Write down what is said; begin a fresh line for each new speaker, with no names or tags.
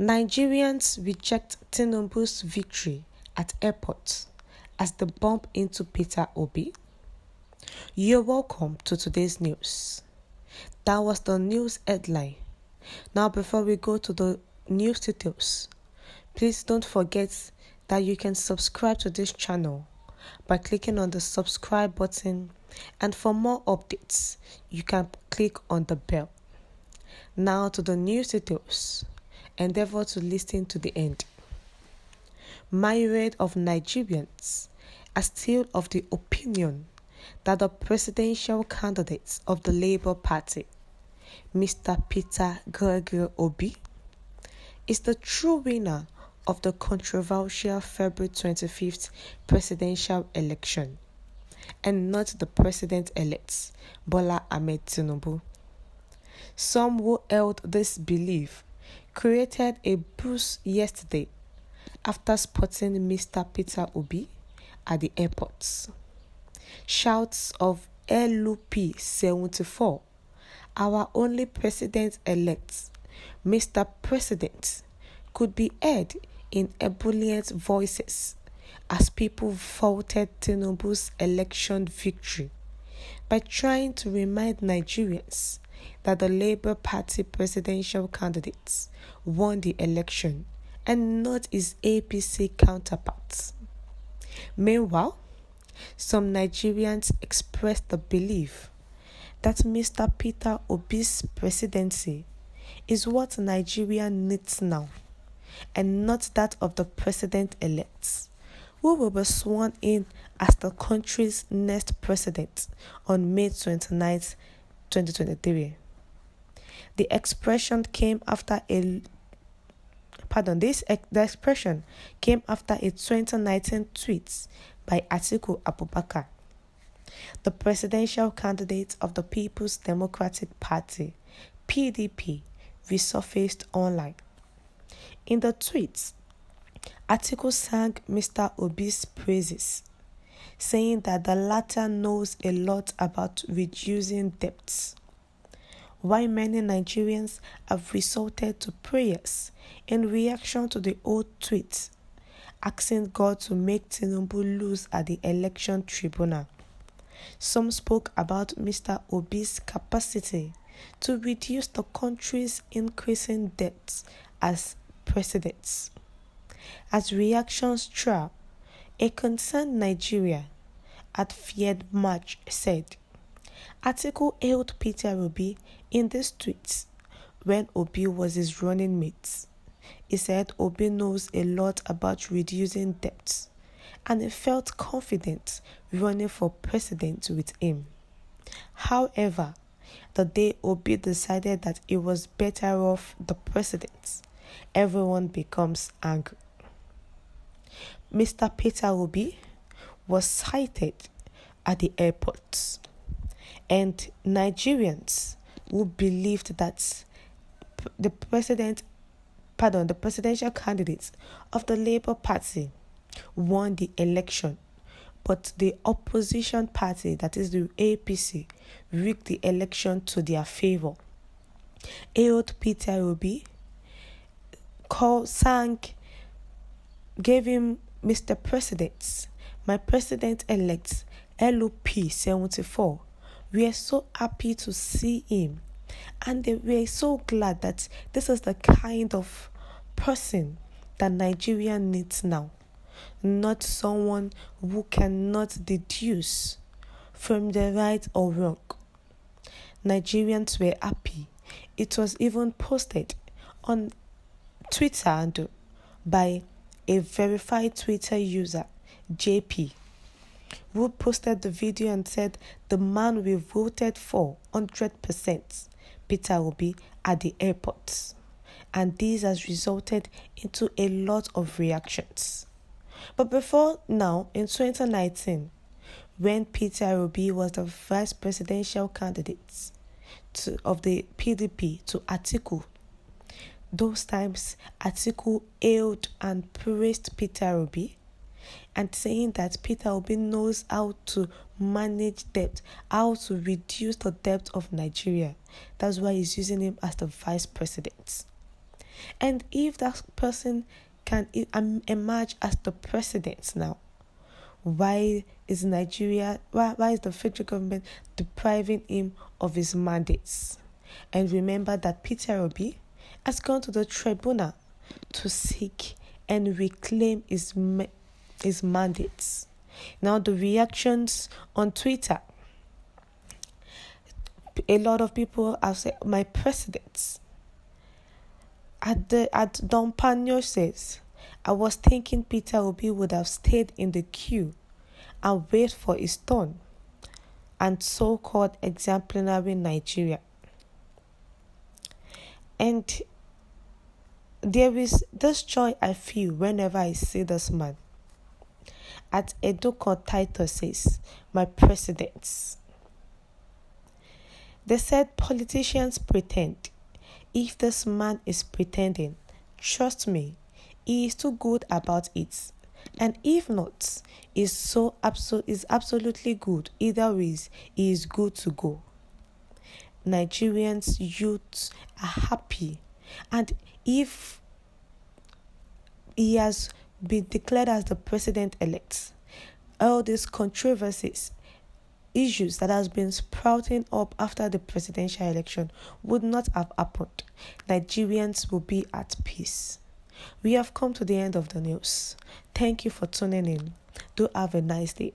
Nigerians reject Tinubus victory at airport as they bump into Peter Obi. You're welcome to today's news. That was the news headline. Now, before we go to the news details, please don't forget that you can subscribe to this channel by clicking on the subscribe button, and for more updates, you can click on the bell. Now to the news details. Endeavor to listen to the end. Myriad of Nigerians are still of the opinion that the presidential candidate of the Labour Party, Mr. Peter Obi, is the true winner of the controversial February 25th presidential election, and not the president-elect, Bola Ahmed Tinubu. Some who held this belief created a buzz yesterday after spotting Mr. Peter Obi at the airport. Shouts of LUP 74, our only president-elect, Mr. President, could be heard in ebullient voices as people faulted Tinubu's election victory by trying to remind Nigerians that the Labour Party presidential candidate won the election and not his APC counterparts. Meanwhile, some Nigerians expressed the belief that Mr. Peter Obi's presidency is what Nigeria needs now, and not that of the president-elect, who will be sworn in as the country's next president on May 29, 2023. The expression came after the expression came after a 2019 tweet by Atiku Abubakar, the presidential candidate of the People's Democratic Party, PDP, resurfaced online. In the tweet, Atiku sang Mr. Obi's praises, saying that the latter knows a lot about reducing debts. While many Nigerians have resorted to prayers in reaction to the old tweet, asking God to make Tinubu lose at the election tribunal, some spoke about Mr. Obi's capacity to reduce the country's increasing debts as president. As reactions trailed, a concerned Nigeria at Feared March said, Atiku hailed Peter Obi in this tweet when Obi was his running mate. He said Obi knows a lot about reducing debts, and he felt confident running for president with him. However, the day Obi decided that it was better off the president, everyone becomes angry. Mr. Peter Obi was sighted at the airport, and Nigerians who believed that the presidential candidate of the Labour Party won the election, but the opposition party, that is the APC, rigged the election to their favor. Hailed Peter Obi, gave him Mr. President, my president-elect, LUP 74. We are so happy to see him, and we are so glad that this is the kind of person that Nigeria needs now, not someone who cannot deduce from the right or wrong. Nigerians were happy. It was even posted on Twitter by a verified Twitter user, JP, who posted the video and said the man we voted for 100%, Peter Obi, at the airport. And this has resulted into a lot of reactions. But before now, in 2019, when Peter Obi was the vice presidential candidate of the PDP to Atiku, those times Atiku hailed and praised Peter Obi, and saying that Peter Obi knows how to manage debt, how to reduce the debt of Nigeria. That's why he's using him as the vice president. And if that person can emerge as the president now, why is the federal government depriving him of his mandates? And remember that Peter Obi has gone to the tribunal to seek and reclaim his mandates. Now the reactions on Twitter, a lot of people have said, my president. Don Panyo says, I was thinking Peter Obi would have stayed in the queue and wait for his turn, and so-called exemplary Nigeria. And there is this joy I feel whenever I see this man. At Educon title says, my presidents. They said politicians pretend. If this man is pretending, trust me, he is too good about it. And if not, is absolutely good. Either ways, he is good to go. Nigerians youths are happy, and if he has been declared as the president-elect, all these controversies, issues that has been sprouting up after the presidential election would not have happened. Nigerians will be at peace. We have come to the end of the news. Thank you for tuning in. Do have a nice day.